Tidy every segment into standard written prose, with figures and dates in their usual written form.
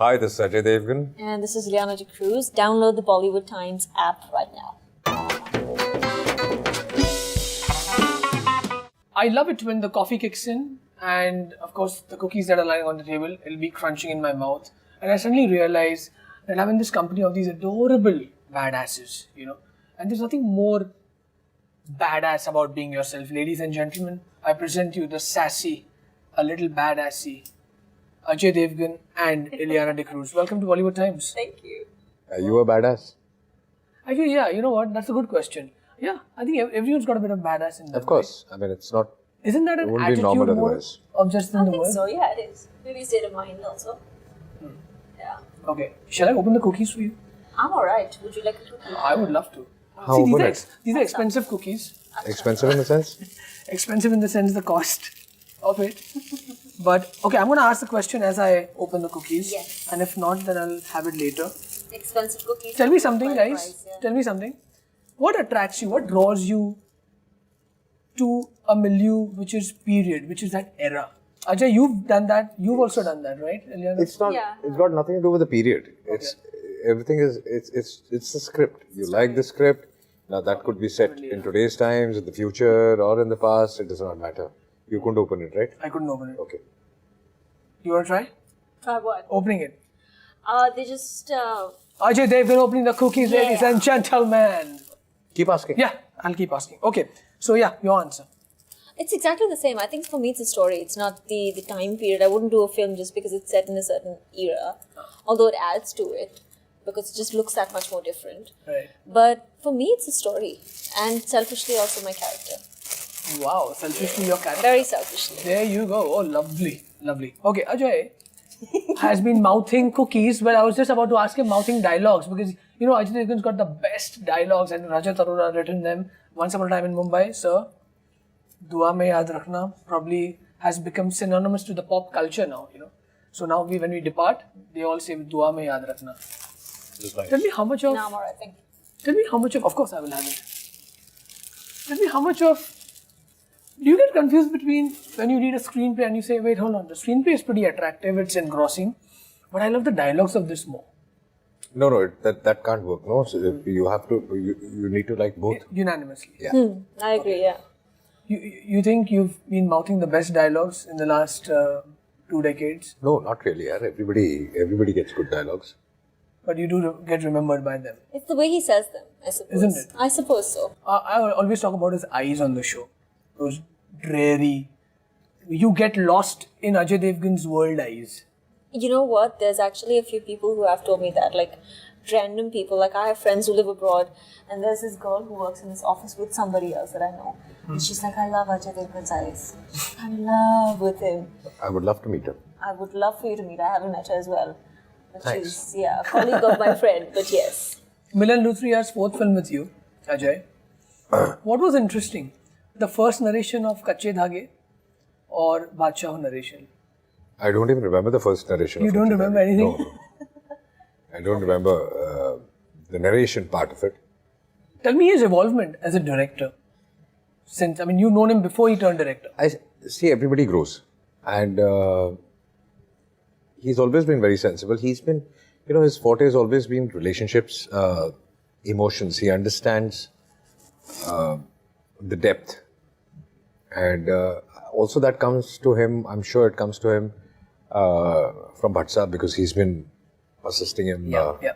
Hi, this is Ajay Devgn. And this is Ileana de Cruz. Download the Bollywood Times app right now. I love it when the coffee kicks in and of course the cookies that are lying on the table, it'll be crunching in my mouth. And I suddenly realize that I'm in this company of these adorable badasses, And there's nothing more badass about being yourself. Ladies and gentlemen, I present you the sassy, a little badassy, Ajay Devgn and Ileana de Cruz. Welcome to Bollywood Times. Thank you. Are you a badass? Actually, yeah, you know what? That's a good question. Yeah, I think everyone's got a bit of badass in them. Of course. I mean, it's not... Isn't that an wouldn't be attitude normal more otherwise. of just in I the think world? so, yeah, it is. Maybe state of mind also. Yeah. Okay. Shall I open the cookies for you? I'm alright. Would you like a cookie? I would love to. How See, open these are expensive cookies. Expensive in a sense? Expensive in the sense the cost of it. But, okay, I'm going to ask the question as I open the cookies. Yes. And if not, then I'll have it later. Expensive cookies. Tell me something, By guys. price, yeah. Tell me something. What attracts you? What draws you to a milieu which is period, which is that era? Ajay, you've done that. You've also done that, right? Ileana? It's not... Yeah. It's got nothing to do with the period. It's... Everything is... It's the script. You like the script. Now, that could be set in today's times, in the future, or in the past. It does not matter. You couldn't open it, right? I couldn't open it. Okay. You want to try? Try what? Opening it. They just... Ajay Devgn opening the cookies, ladies and gentlemen. Keep asking. Yeah, I'll keep asking. Okay, so yeah, your answer. It's exactly the same. I think for me it's a story. It's not the time period. I wouldn't do a film just because it's set in a certain era. Although it adds to it. Because it just looks that much more different. Right. But for me it's a story. And selfishly also my character. Wow, selfishly your character. Very selfishly. There you go. Oh, lovely, lovely. Okay, Ajay has been mouthing cookies. Well, I was just about to ask him mouthing dialogues because, Ajay Devgn's got the best dialogues and Rajat Arora written them. Once Upon a Time in Mumbai, sir. Dua mein yaad rakhna probably has become synonymous to the pop culture now, So now when we depart, they all say Dua mein yaad rakhna. Tell me how much of... No, I'm alright, thank you. Tell me how much of course I will have it. Tell me how much of... Do you get confused between when you read a screenplay and you say, wait, hold on, the screenplay is pretty attractive, it's engrossing, but I love the dialogues of this more. No, that can't work. No, so you have to... You need to like both. Unanimously. Yeah. I agree, yeah. You think you've been mouthing the best dialogues in the last 2 decades? No, not really. Yeah. Everybody gets good dialogues. But you do get remembered by them. It's the way he says them, I suppose. Isn't it? I suppose so. I always talk about his eyes on the show. Those dreary... You get lost in Ajay Devgn's world eyes. You know what? There's actually a few people who have told me that, like random people. Like I have friends who live abroad, and there's this girl who works in this office with somebody else that I know. And she's like, I love Ajay Devgn's eyes. I'm in love with him. I would love to meet her. I would love for you to meet. I haven't met her as well. But Thanks. she's, a colleague of my friend, but yes. Milan Luthriyar's fourth film with you, Ajay. What was interesting? The first narration of Kache Dhage or Baadshaho narration? I don't even remember the first narration. You of don't Ajay remember Devgn. anything? No. I don't remember the narration part of it. Tell me his involvement as a director. Since, you've known him before he turned director. I see everybody grows. And he's always been very sensible. He's been, his forte has always been relationships, emotions. He understands the depth. And also that comes to him, I'm sure it comes to him from Baadshaho because he's been assisting him. Yeah.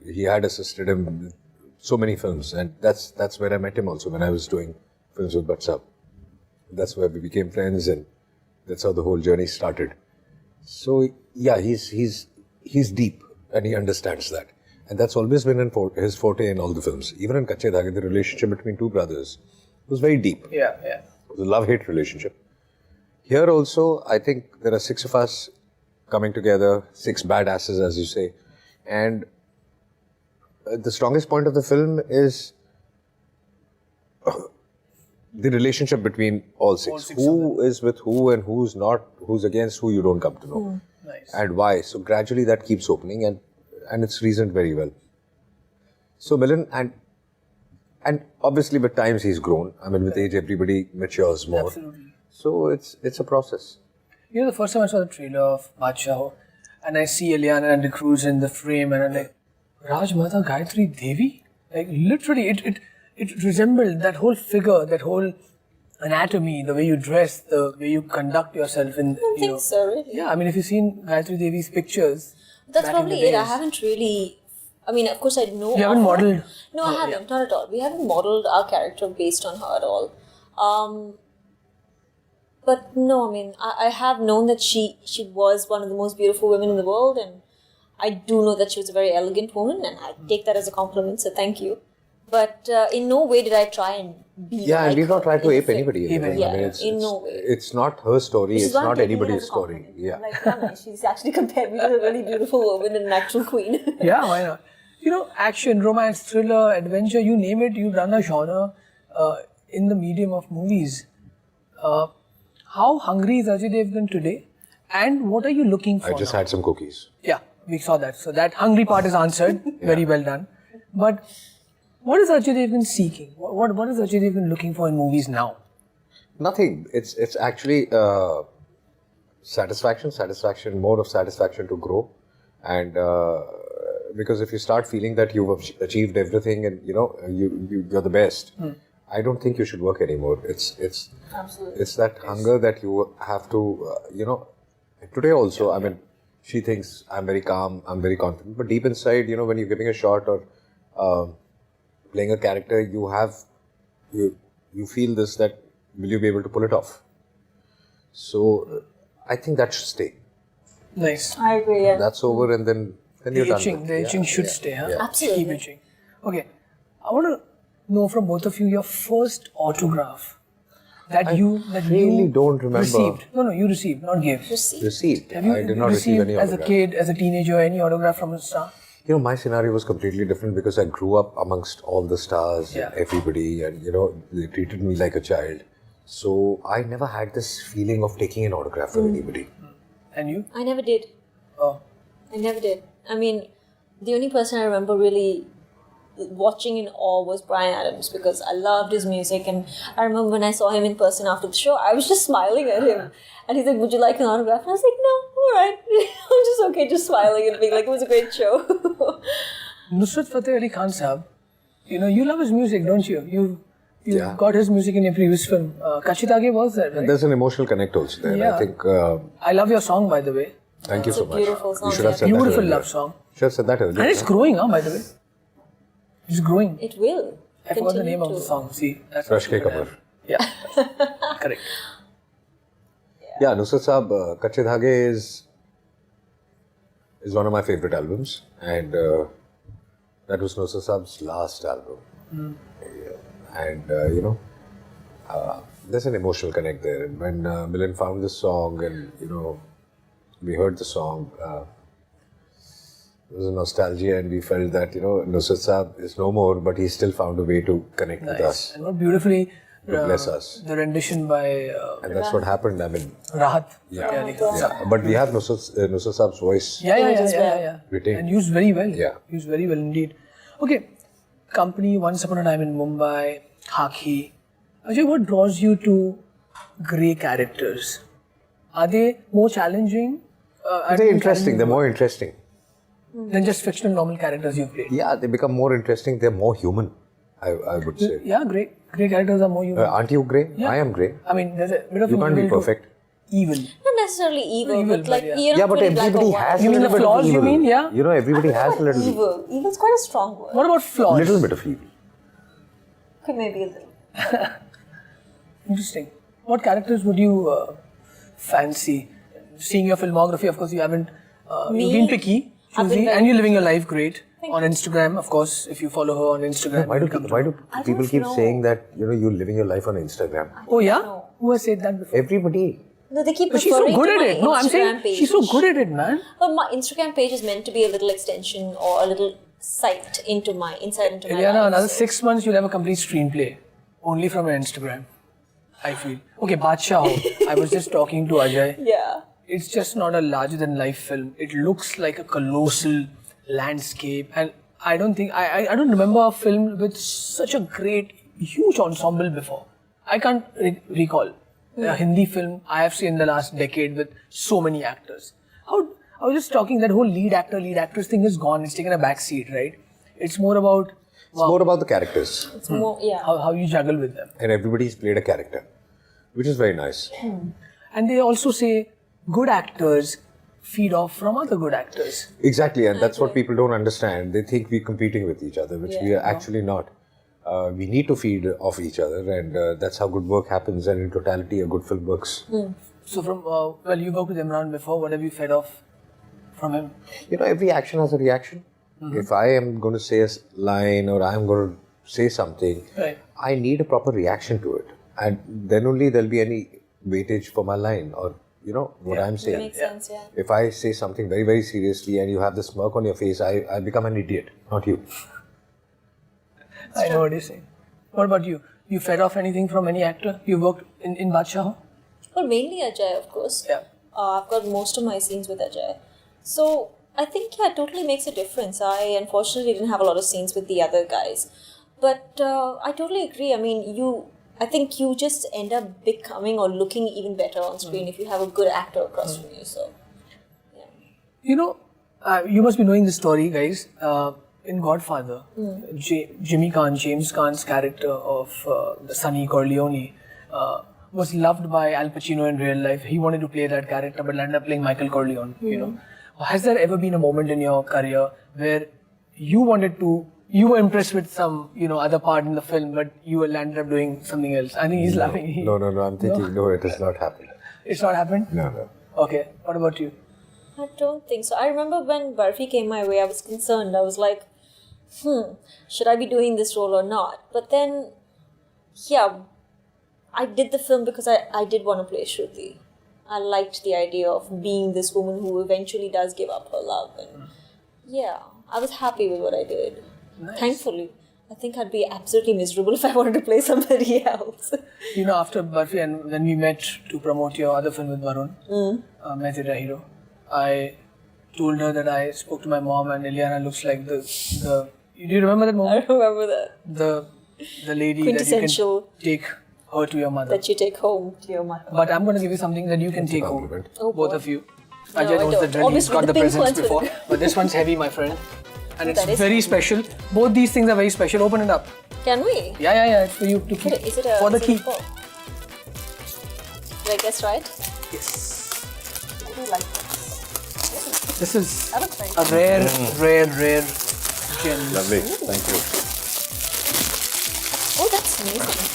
He had assisted him with so many films, and that's where I met him also when I was doing films with Baadshaho. That's where we became friends, and that's how the whole journey started. So yeah, he's deep, and he understands that, and that's always been his forte in all the films. Even in Kache Dhage, the relationship between two brothers was very deep. Yeah. It was a love-hate relationship. Here also, I think there are 6 of us coming together, 6 badasses, as you say, and the strongest point of the film is the relationship between all 6. Who is with who and who's not, who's against who, you don't come to know. Nice. And why. So gradually that keeps opening and it's reasoned very well. So Milan, and obviously with times he's grown. With age everybody matures more. Absolutely. So it's a process. The first time I saw the trailer of Baadshaho, and I see Ileana and the crews in the frame, and I'm like, Rajmata Gayatri Devi? Like literally, it resembled that whole figure, that whole anatomy, the way you dress, the way you conduct yourself. In, I don't think so, really. Yeah, I mean, if you've seen Gayatri Devi's pictures, That's back in probably the it. I days. haven't really. I mean, of course, I know. You haven't of her. modelled? No, I haven't. Not at all. We haven't modelled our character based on her at all. But no, I mean, I have known that she was one of the most beautiful women in the world, and I do know that she was a very elegant woman, and I take that as a compliment. So thank you. But in no way did I try and be. Yeah, like and we've not tried to in the ape film. anybody. Yeah, in no way. It's not her story. Which is It's why I'm not taking it anybody's as a story. compliment. Yeah. Like, yeah, man, she's actually compared me to a really beautiful woman and an actual queen. Yeah, why not? You know, action, romance, thriller, adventure, you name it, you run a genre in the medium of movies. How hungry is Ajay Devgn today? And what are you looking for I just now? had some cookies. Yeah, we saw that. So that hungry part is answered. Very well done. But what is Ajay Devgn seeking? What is Ajay Devgn looking for in movies now? Nothing. It's actually satisfaction, more of satisfaction to grow, and because if you start feeling that you've achieved everything and you're the best, I don't think you should work anymore. Absolutely. It's that hunger that you have to Today also, I mean, she thinks I'm very calm, I'm very confident, but deep inside, when you're giving a shot or playing a character, you feel this, that will you be able to pull it off? So I think that should stay. Nice. I agree, yeah. That's over, and then you're done. The itching should stay, huh? Yeah. Absolutely. Keep itching. Okay, I want to know from both of you your first autograph that you really don't remember. Received. No, you received, not gave. Received. Have you I did not receive received any as a autograph. kid, as a teenager, any autograph from a star? My scenario was completely different because I grew up amongst all the stars, and everybody, and they treated me like a child. So I never had this feeling of taking an autograph from anybody. And you? I never did. Oh. I never did. I mean, the only person I remember really watching in awe was Bryan Adams, because I loved his music, and I remember when I saw him in person after the show, I was just smiling at him. And he's like, "Would you like an autograph?" And I was like, "No, I'm alright." I'm just okay, just smiling and being like, it was a great show. Nusrat Fateh Ali Khan Sahab, you love his music, don't you? You Yeah. got his music in your previous film. Kachitage was there, right? There's an emotional connect also there. Yeah. I think. I love your song, by the way. Thank you It's so a much. beautiful song, You should have yeah. said that Beautiful earlier. love song. Should have said that earlier. And it's growing, by the way. It's growing. It will. I forgot the continue name of to. the song. See, that's Rush Ke what I Kamar. have. Yeah, correct. Yeah, Nusrat Saab, Kache Dhage is one of my favorite albums, and that was Nusrat Saab's last album. Yeah. And there's an emotional connect there. And when Milind found this song, and we heard the song, there was a nostalgia, and we felt that Nusrat Saab is no more, but he still found a way to connect with us, And what beautifully to bless us, the rendition by and that's what happened. I mean, Rahat. yeah. But we have Nusrat Saab's voice. Yeah. Retained. And used very well. Yeah. Used very well indeed. Okay, company Once Upon a Time in Mumbai, Khaki. Ajay, what draws you to grey characters? Are they more challenging? They're interesting. They're more interesting. Than just fictional normal characters you've played? Yeah, they become more interesting. They're more human, I would say. Yeah, grey characters are more human. Aren't you grey? Yeah. I am grey. I mean, there's a bit of You can't be evil to- perfect. Evil. Not necessarily evil, Evil, but like, but yeah. you're Yeah, not but really black or everybody white. has You a mean little the bit of flaws, you evil. mean? Yeah. Everybody has a little Evil. Evil's quite a strong word. What about flaws? little bit of evil. Okay, maybe a little. Interesting. What characters would you fancy? Seeing your filmography, of course, you haven't. You've been picky, I've been choosy, very and you're living your life great. Thank On Instagram, of course, if you follow her on Instagram. Why do people keep know. saying that you're living your life on Instagram? Oh yeah? know. Who has said that before? Everybody. No, they keep But she's so referring good to at my it. No, I'm saying Instagram page. she's so good at it, man. But my Instagram page is meant to be a little extension or a little insight into my Ileana, life. another so- 6 months you'll have a complete screenplay. Only from your Instagram. I feel. Okay, Baadshaho. I was just talking to Ajay. Yeah. It's just not a larger than life film. It looks like a colossal landscape, and I don't think I don't remember a film with such a great, huge ensemble before. I can't recall a Hindi film I have seen in the last decade with so many actors. I was just talking that whole lead actress thing is gone. It's taken a back seat, right? It's more about It's more about the characters. It's more, yeah. how you juggle with them. And everybody's played a character, which is very nice. And they also say good actors feed off from other good actors. Exactly, and that's what people don't understand. They think we're competing with each other, which we are actually not. We need to feed off each other, and that's how good work happens, and in totality, a good film works. So from, well, you worked with Imran before. What have you fed off from him? You know, every action has a reaction. If I am going to say a line or I'm going to say something, Right. I need a proper reaction to it. And then only there'll be any weightage for my line or, you know, what I'm saying. Makes sense, yeah. If I say something very, very seriously and you have the smirk on your face, I become an idiot, not you. I know what you're saying. What about you? You fed off anything from any actor? You worked in Baadshaho? Well, mainly Ajay, of course. Yeah. I've got most of my scenes with Ajay. So, I think, yeah, it totally makes a difference. I unfortunately didn't have a lot of scenes with the other guys. But I totally agree. I mean, I think you just end up becoming or looking even better on screen if you have a good actor across from you. So, yeah. You know, you must be knowing this story, guys. In Godfather, James Caan's character of the Sonny Corleone was loved by Al Pacino in real life. He wanted to play that character, but ended up playing Michael Corleone. You know, has there ever been a moment in your career where you were impressed with some, other part in the film, but you landed up doing something else? I think he's laughing. No, I'm thinking, no, it has not happened. It's not happened? No. Okay, what about you? I don't think so. I remember when Barfi came my way, I was concerned. I was like, should I be doing this role or not? But then, yeah, I did the film because I did want to play Shruti. I liked the idea of being this woman who eventually does give up her love. And yeah, I was happy with what I did. Nice. Thankfully. I think I'd be absolutely miserable if I wanted to play somebody else. You know, after Barfi and when we met to promote your other film with Varun, Main Tera Hero, I told her that I spoke to my mom and Ileana looks like the do you remember that I moment? remember that. The lady that you Quintessential. can take her to your mother. That you take home to your mother. But I'm going to give you something that you can take home. compliment. Oh, Both boy. of you. No, Ajay I knows the don't. drill. He's Obviously, got the the pink presents ones before. with- But this one's heavy, my friend. And it's That is very heavy. special. Both these things are very special. Open it up. Can we? Yeah. It's for you to keep. Is it a for the is it key. a four? Did I guess right? Yes. I do like this. This is That looks very a rare gem. Lovely, thank you. Oh, that's amazing.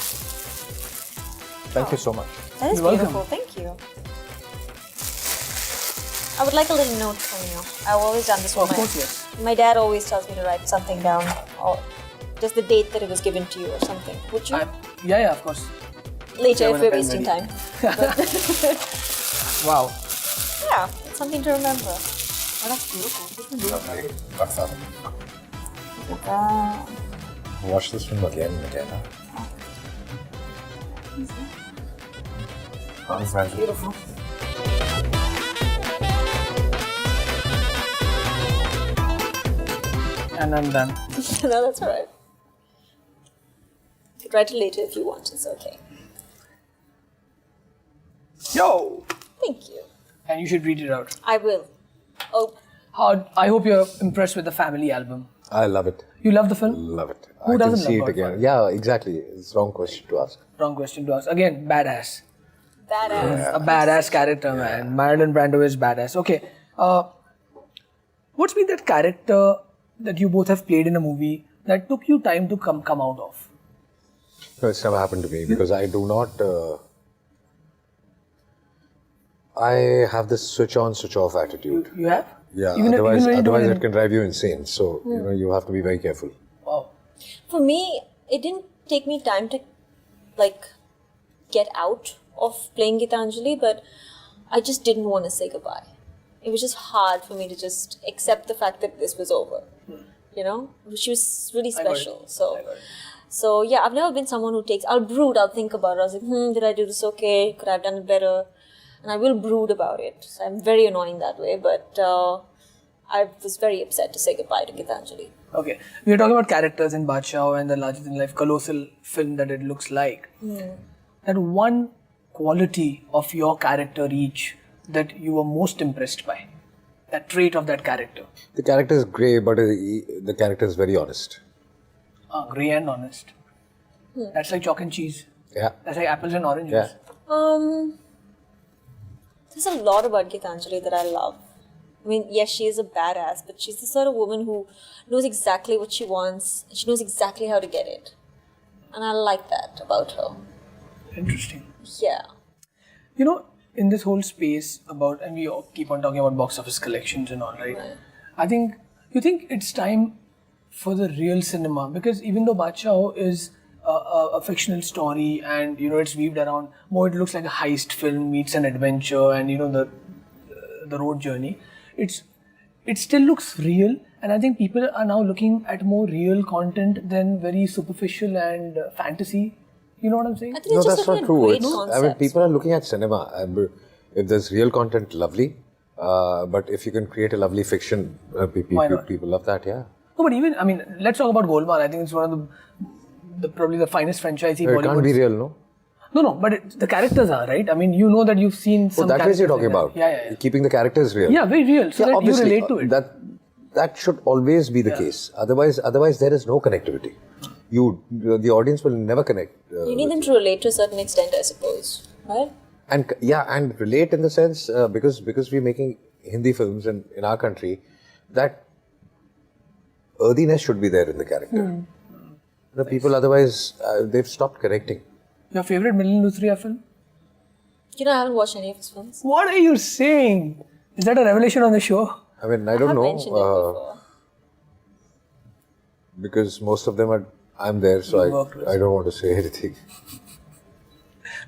Thank you so much. That is You're welcome. beautiful. Thank you. I would like a little note from you. I've always done this Of with course, yes. my dad always tells me to write something down or just the date that it was given to you or something. Would you? Yeah, of course. Later Yeah, if when we're a pen wasting ready. time. Wow. Yeah, it's something to remember. Oh, that's beautiful. This is beautiful. Lovely. Awesome. Look at that. Watch this film again and again. Huh? Beautiful. And I'm done. No, that's alright. You could write it later if you want. It's okay. Yo! Thank you. And you should read it out. I will. Oh, I hope you're impressed with the family album. I love it. You love the film? Love it. Who I can doesn't see love it again. Godfather? Yeah, exactly. It's the wrong question to ask. Wrong question to ask. Again, badass. badass. A badass character, man. Marlon Brando is badass. Okay. What's been that character that you both have played in a movie that took you time to come out of? No, it's never happened to me because I do not. I have this switch on, switch off attitude. You have? Yeah, Even when you do otherwise it it can drive you insane. So, you have to be very careful. Wow. For me, it didn't take me time to get out of playing Gitanjali, but I just didn't want to say goodbye. It was just hard for me to just accept the fact that this was over. You know, she was really I got it. special. I got it. So yeah, I've never been someone who I'll brood, I'll think about it. I was like, did I do this okay? Could I have done it better? And I will brood about it. So I'm very annoying that way, but I was very upset to say goodbye to Gitanjali. Okay. We are talking about characters in Baadshaho and the larger-than-life colossal film that it looks like. That one quality of your character each that you were most impressed by that trait of that character? The character is grey, but the character is very honest. Grey and honest. That's like chalk and cheese. Yeah. That's like apples and oranges. Yeah. There's a lot about Gitanjali that I love. I mean, yes, she is a badass, but she's the sort of woman who knows exactly what she wants. She knows exactly how to get it. And I like that about her. Interesting. Yeah. You know, in this whole space about, and we all keep on talking about box office collections and all, right? You think it's time for the real cinema? Because even though Baadshaho is a fictional story and, you know, it's weaved around, more it looks like a heist film meets an adventure and, you know, the road journey. It still looks real, and I think people are now looking at more real content than very superficial and fantasy. You know what I'm saying? I think No, it's just that's not looking at true. great I mean, concepts. people are looking at cinema. If there's real content, lovely. But if you can create a lovely fiction, Why not? people love that, yeah. No, but even, I mean, let's talk about Golmaal. I think it's one of the probably the finest franchise It Bollywood. can't be real, no? No, but the characters are, right? I mean, you know that you've seen some That characters is you're talking in that. about. Yeah. Keeping the characters real. Yeah, very real. So that you obviously, relate to it. That should always be the case. Otherwise there is no connectivity. The audience will never connect. You need them to relate to a certain extent, I suppose. Right? And relate in the sense because we're making Hindi films in our country, that earthiness should be there in the character. The people otherwise they've stopped connecting. Your favorite Milind Luthria film? You know, I haven't watched any of his films. What are you saying? Is that a revelation on the show? I mean, I I don't have know mentioned it before. because most of them I'm there, so I don't want to say anything.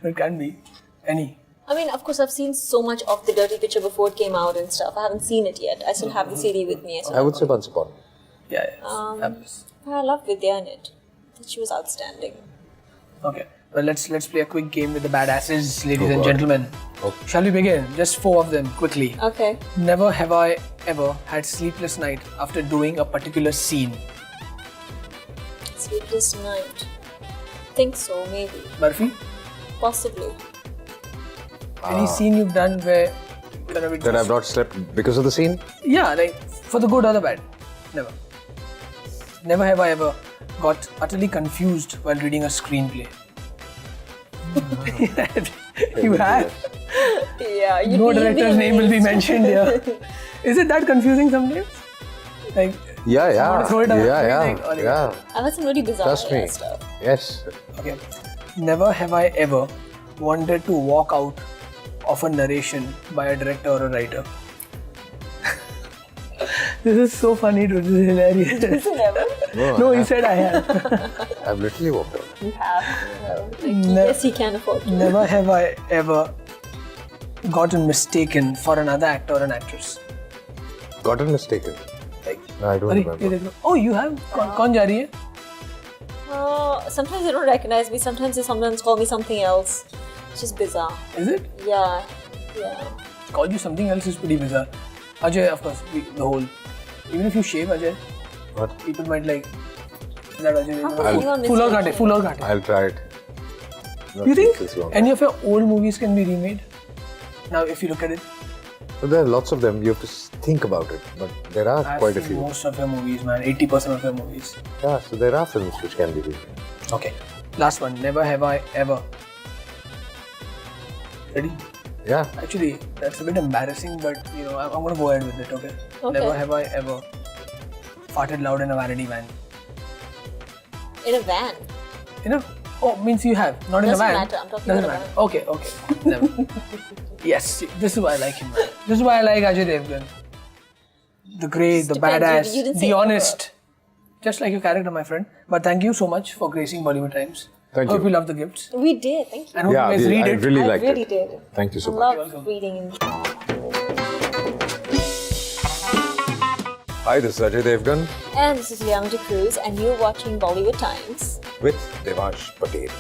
It can be any. I mean, of course, I've seen so much of The Dirty Picture before it came out and stuff. I haven't seen it yet. I still have the CD with me. I would say Once Upon. Yeah. Fabulous. I love Vidya in it. I thought she was outstanding. Okay. Well, let's play a quick game with the badasses, ladies Oh, and God. gentlemen. Okay. Shall we begin? Just 4 of them, quickly. Okay. Never have I ever had sleepless night after doing a particular scene. Sleepless Night. Think so, maybe. Barfi? Possibly. Any scene you've done where kind of it That just- I've not slept because of the scene? Yeah, like for the good or the bad. Never. Never have I ever got utterly confused while reading a screenplay. You have? Yeah, you No need me director's name will be amazed. mentioned here. Is it that confusing sometimes? Like, Yeah. throw it away, Yeah. like, or- Yeah. I've had some really bizarre Trust me. stuff. Yes. okay. Never have I ever wanted to walk out of a narration by a director or a writer. This is so funny, dude. This is hilarious. Never. No, he said I have. I've literally walked out. You have. Like, Ne- yes, he can afford to. Never have I ever gotten mistaken for another actor or an actress. Gotten mistaken. Like, No, I don't "Arey, remember. ye dekho." Oh, you have? Kaun ja rahi hai? Sometimes they don't recognize me. Sometimes they sometimes call me something else. It's just bizarre. Is it? Yeah. Call you something else is pretty bizarre. Ajay, of course, the whole. Even if you shave Ajay, What? people might like. Is that Ajay? How come you are Full or mistaken? ghate? Full or ghate? I'll try it. Not You think take this long. any of your old movies can be remade? Now, if you look at it, But there are lots of them. You have to think about it. But there are I've quite a seen few. most of your movies, man. 80% of your movies. Yeah, so there are films which can be remade. Okay. Last one. Never have I ever. Ready? Yeah. Actually, that's a bit embarrassing, but you know, I'm gonna go ahead with it, okay? Okay. Never have I ever farted loud in a vanity van. In a van. You know? Oh, means you have, not in a Doesn't van. matter, I'm talking Doesn't about a matter. Okay. Never. Yes, see, this is why I like him, man. This is why I like Ajay Devgn. The great, the Depends, badass, you didn't the say honest. Just like your character, my friend. But thank you so much for gracing Bollywood Times. Thank Hope you. you love the gifts. We did. Thank you. And hope Yeah, you guys read I it. really I liked really it. did. Thank you so I much. love reading. Hi, this is Ajay Devgn And this is Ileana Cruz, and you're watching Bollywood Times. with Devansh Patel.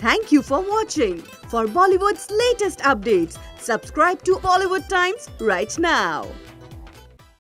Thank you for watching. For Bollywood's latest updates, subscribe to Bollywood Times right now.